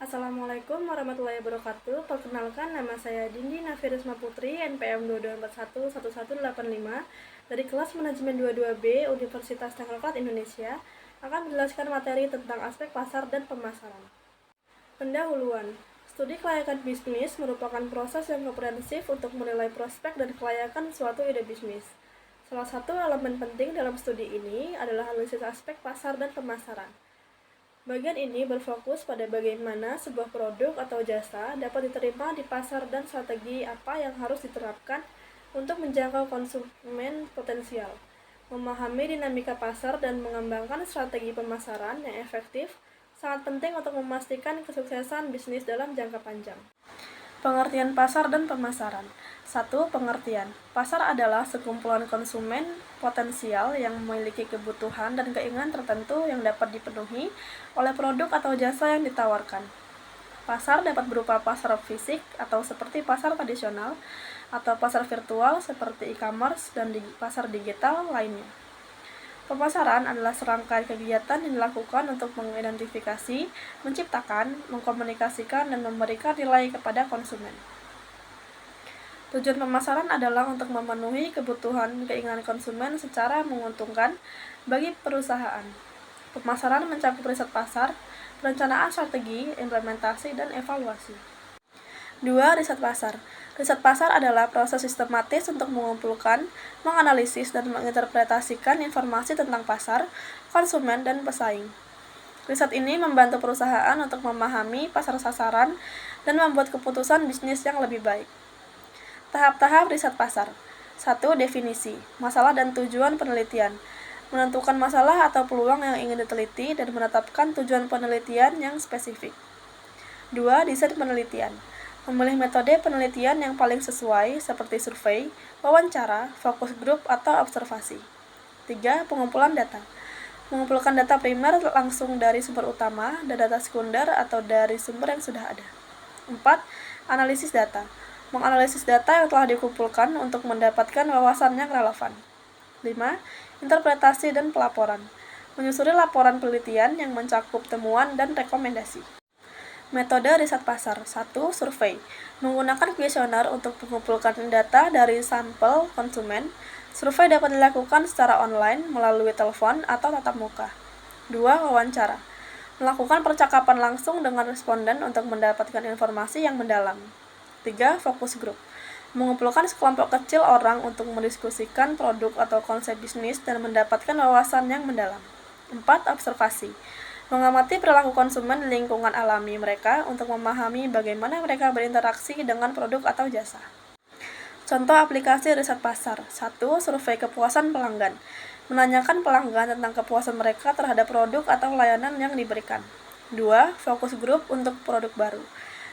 Assalamualaikum warahmatullahi wabarakatuh. Perkenalkan, nama saya Dindi Nafirisma Putri, NPM 22411185 dari kelas Manajemen 22B Universitas Teknopark Indonesia, akan menjelaskan materi tentang aspek pasar dan pemasaran. Pendahuluan. Studi kelayakan bisnis merupakan proses yang komprehensif untuk menilai prospek dan kelayakan suatu ide bisnis. Salah satu elemen penting dalam studi ini adalah analisis aspek pasar dan pemasaran. Bagian ini berfokus pada bagaimana sebuah produk atau jasa dapat diterima di pasar dan strategi apa yang harus diterapkan untuk menjangkau konsumen potensial, memahami dinamika pasar dan mengembangkan strategi pemasaran yang efektif sangat penting untuk memastikan kesuksesan bisnis dalam jangka panjang. Pengertian pasar dan pemasaran. 1. Pengertian. Pasar adalah sekumpulan konsumen potensial yang memiliki kebutuhan dan keinginan tertentu yang dapat dipenuhi oleh produk atau jasa yang ditawarkan. Pasar dapat berupa pasar fisik atau seperti pasar tradisional, atau pasar virtual seperti e-commerce dan pasar digital lainnya. Pemasaran adalah serangkaian kegiatan yang dilakukan untuk mengidentifikasi, menciptakan, mengkomunikasikan, dan memberikan nilai kepada konsumen. Tujuan pemasaran adalah untuk memenuhi kebutuhan keinginan konsumen secara menguntungkan bagi perusahaan. Pemasaran mencakup riset pasar, perencanaan strategi, implementasi, dan evaluasi. 2. Riset pasar. Riset pasar adalah proses sistematis untuk mengumpulkan, menganalisis, dan menginterpretasikan informasi tentang pasar, konsumen, dan pesaing. Riset ini membantu perusahaan untuk memahami pasar sasaran dan membuat keputusan bisnis yang lebih baik. Tahap-tahap riset pasar. 1. Definisi, masalah dan tujuan penelitian. Menentukan masalah atau peluang yang ingin diteliti dan menetapkan tujuan penelitian yang spesifik. 2. Desain penelitian. Memilih metode penelitian yang paling sesuai seperti survei, wawancara, fokus grup, atau observasi. 3. Pengumpulan data. Mengumpulkan data primer langsung dari sumber utama dan data sekunder atau dari sumber yang sudah ada. 4. Analisis data. Menganalisis data yang telah dikumpulkan untuk mendapatkan wawasan yang relevan. 5. Interpretasi dan pelaporan. Menyusuri laporan penelitian yang mencakup temuan dan rekomendasi. Metode riset pasar. 1. Survei. Menggunakan kuesioner untuk mengumpulkan data dari sampel konsumen. Survei dapat dilakukan secara online melalui telepon atau tatap muka. 2. Wawancara. Melakukan percakapan langsung dengan responden untuk mendapatkan informasi yang mendalam. 3. Fokus grup. Mengumpulkan sekelompok kecil orang untuk mendiskusikan produk atau konsep bisnis dan mendapatkan wawasan yang mendalam. 4. Observasi. Mengamati perilaku konsumen di lingkungan alami mereka untuk memahami bagaimana mereka berinteraksi dengan produk atau jasa. Contoh aplikasi riset pasar. 1. Survei kepuasan pelanggan. Menanyakan pelanggan tentang kepuasan mereka terhadap produk atau layanan yang diberikan. 2. Fokus grup untuk produk baru.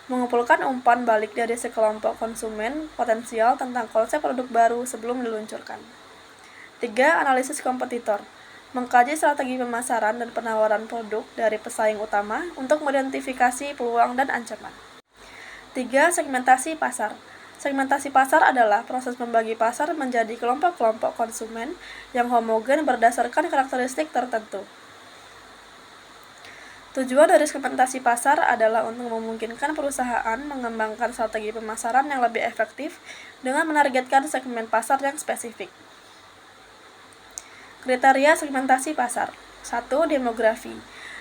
Mengumpulkan umpan balik dari sekelompok konsumen potensial tentang konsep produk baru sebelum diluncurkan. 3. Analisis kompetitor. Mengkaji strategi pemasaran dan penawaran produk dari pesaing utama untuk mengidentifikasi peluang dan ancaman. 3. Segmentasi pasar. Segmentasi pasar adalah proses membagi pasar menjadi kelompok-kelompok konsumen yang homogen berdasarkan karakteristik tertentu. Tujuan dari segmentasi pasar adalah untuk memungkinkan perusahaan mengembangkan strategi pemasaran yang lebih efektif dengan menargetkan segmen pasar yang spesifik. Kriteria segmentasi pasar. 1. Demografi,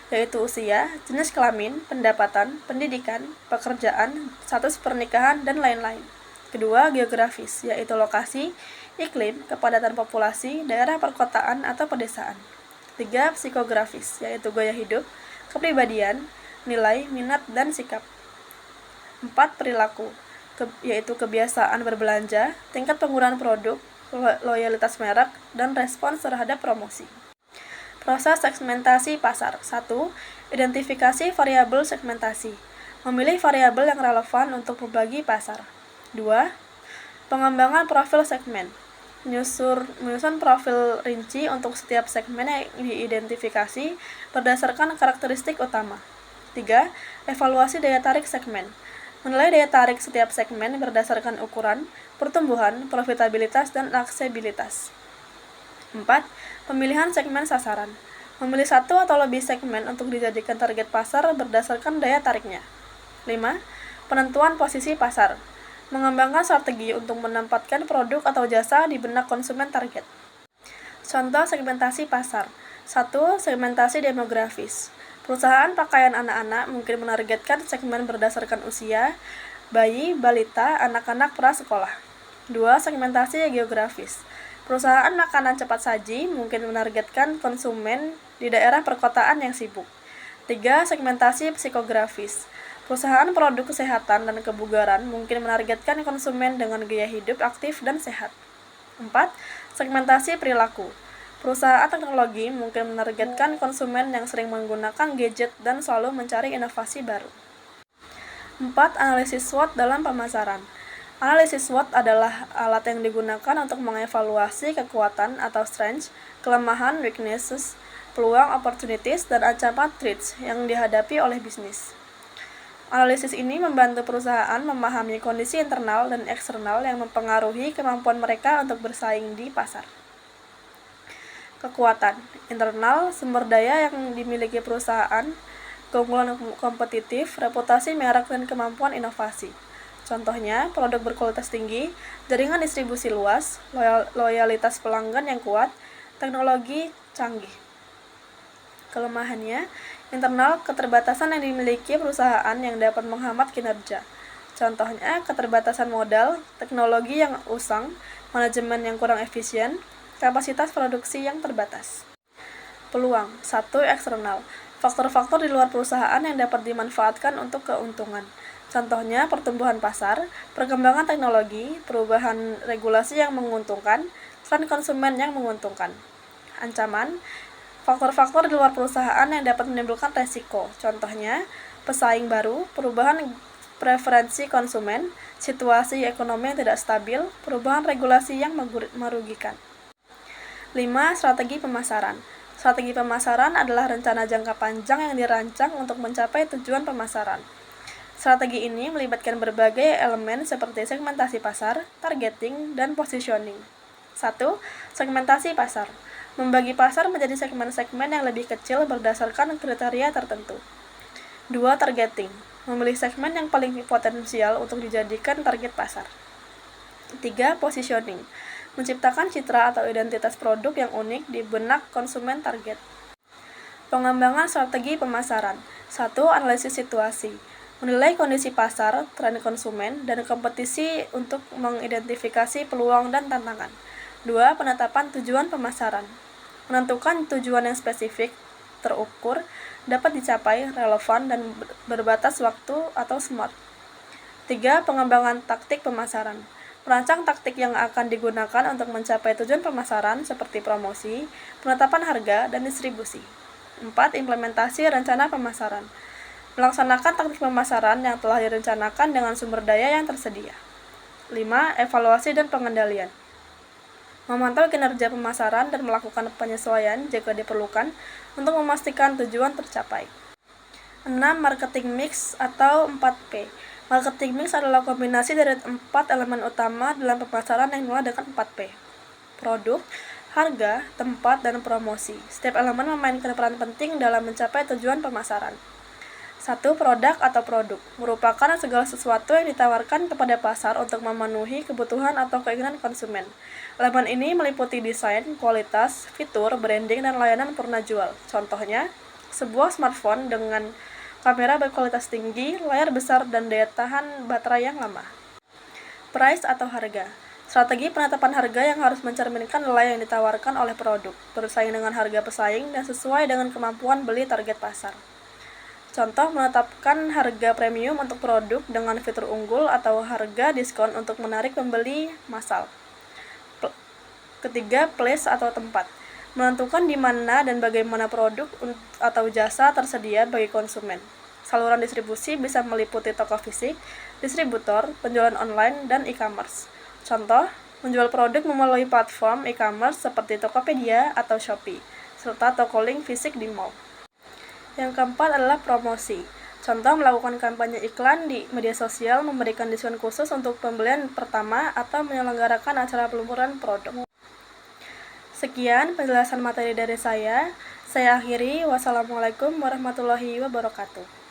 yaitu usia, jenis kelamin, pendapatan, pendidikan, pekerjaan, status pernikahan, dan lain-lain. Kedua, geografis, yaitu lokasi, iklim, kepadatan populasi, daerah perkotaan atau pedesaan. 3. Psikografis, yaitu gaya hidup, kepribadian, nilai, minat, dan sikap. 4. Perilaku, yaitu kebiasaan berbelanja, tingkat penggunaan produk, loyalitas merek, dan respons terhadap promosi. Proses segmentasi pasar. 1. Identifikasi variabel segmentasi. Memilih variabel yang relevan untuk membagi pasar. 2. Pengembangan profil segmen. Menyusun profil rinci untuk setiap segmen yang diidentifikasi berdasarkan karakteristik utama. 3. Evaluasi daya tarik segmen. Menilai daya tarik setiap segmen berdasarkan ukuran, pertumbuhan, profitabilitas, dan aksesibilitas. 4. Pemilihan segmen sasaran. Memilih satu atau lebih segmen untuk dijadikan target pasar berdasarkan daya tariknya. 5. Penentuan posisi pasar. Mengembangkan strategi untuk menempatkan produk atau jasa di benak konsumen target. Contoh segmentasi pasar. 1. Segmentasi demografis. Perusahaan pakaian anak-anak mungkin menargetkan segmen berdasarkan usia, bayi, balita, anak-anak prasekolah. 2. Segmentasi geografis. Perusahaan makanan cepat saji mungkin menargetkan konsumen di daerah perkotaan yang sibuk. 3. Segmentasi psikografis. Perusahaan produk kesehatan dan kebugaran mungkin menargetkan konsumen dengan gaya hidup aktif dan sehat. 4. Segmentasi perilaku. Perusahaan teknologi mungkin menargetkan konsumen yang sering menggunakan gadget dan selalu mencari inovasi baru. 4. Analisis SWOT dalam pemasaran. Analisis SWOT adalah alat yang digunakan untuk mengevaluasi kekuatan atau strengths, kelemahan, weaknesses, peluang, opportunities, dan ancaman threats yang dihadapi oleh bisnis. Analisis ini membantu perusahaan memahami kondisi internal dan eksternal yang mempengaruhi kemampuan mereka untuk bersaing di pasar. Kekuatan internal, sumber daya yang dimiliki perusahaan, keunggulan kompetitif, reputasi merek, dan kemampuan inovasi. Contohnya, produk berkualitas tinggi, jaringan distribusi luas, loyalitas pelanggan yang kuat, teknologi canggih. Kelemahannya, internal, keterbatasan yang dimiliki perusahaan yang dapat menghambat kinerja. Contohnya, keterbatasan modal, teknologi yang usang, manajemen yang kurang efisien, kapasitas produksi yang terbatas. Peluang. 1. Eksternal. Faktor-faktor di luar perusahaan yang dapat dimanfaatkan untuk keuntungan. Contohnya, pertumbuhan pasar, perkembangan teknologi, perubahan regulasi yang menguntungkan, tren konsumen yang menguntungkan. Ancaman. Faktor-faktor di luar perusahaan yang dapat menimbulkan resiko. Contohnya, pesaing baru, perubahan preferensi konsumen, situasi ekonomi yang tidak stabil, perubahan regulasi yang merugikan. 5. Strategi pemasaran. Strategi pemasaran adalah rencana jangka panjang yang dirancang untuk mencapai tujuan pemasaran. Strategi ini melibatkan berbagai elemen seperti segmentasi pasar, targeting, dan positioning. 1. Segmentasi pasar. Membagi pasar menjadi segmen-segmen yang lebih kecil berdasarkan kriteria tertentu. 2. Targeting. Memilih segmen yang paling potensial untuk dijadikan target pasar. 3. Positioning. Menciptakan citra atau identitas produk yang unik di benak konsumen target. Pengembangan strategi pemasaran. 1. Analisis situasi. Menilai kondisi pasar, tren konsumen, dan kompetisi untuk mengidentifikasi peluang dan tantangan. 2. Penetapan tujuan pemasaran. Menentukan tujuan yang spesifik, terukur, dapat dicapai, relevan, dan berbatas waktu atau SMART. 3. Pengembangan taktik pemasaran. Merancang taktik yang akan digunakan untuk mencapai tujuan pemasaran seperti promosi, penetapan harga, dan distribusi. 4. Implementasi rencana pemasaran. Melaksanakan taktik pemasaran yang telah direncanakan dengan sumber daya yang tersedia. 5. Evaluasi dan pengendalian. Memantau kinerja pemasaran dan melakukan penyesuaian jika diperlukan untuk memastikan tujuan tercapai. 6. Marketing mix atau 4P. Marketing mix adalah kombinasi dari 4 elemen utama dalam pemasaran yang dimulai dengan 4P. Produk, harga, tempat, dan promosi. Setiap elemen memainkan peran penting dalam mencapai tujuan pemasaran. 1. Produk atau produk merupakan segala sesuatu yang ditawarkan kepada pasar untuk memenuhi kebutuhan atau keinginan konsumen. Elemen ini meliputi desain, kualitas, fitur, branding, dan layanan purna jual. Contohnya, sebuah smartphone dengan kamera berkualitas tinggi, layar besar, dan daya tahan baterai yang lama. Price atau harga. Strategi penetapan harga yang harus mencerminkan nilai yang ditawarkan oleh produk, bersaing dengan harga pesaing, dan sesuai dengan kemampuan beli target pasar. Contoh, menetapkan harga premium untuk produk dengan fitur unggul atau harga diskon untuk menarik pembeli massal. Ketiga, place atau tempat. Menentukan di mana dan bagaimana produk atau jasa tersedia bagi konsumen. Saluran distribusi bisa meliputi toko fisik, distributor, penjualan online, dan e-commerce. Contoh, menjual produk melalui platform e-commerce seperti Tokopedia atau Shopee, serta toko link fisik di mall. Yang keempat adalah promosi. Contoh, melakukan kampanye iklan di media sosial, memberikan diskon khusus untuk pembelian pertama, atau menyelenggarakan acara peluncuran produk. Sekian penjelasan materi dari saya. Saya akhiri. Wassalamualaikum warahmatullahi wabarakatuh.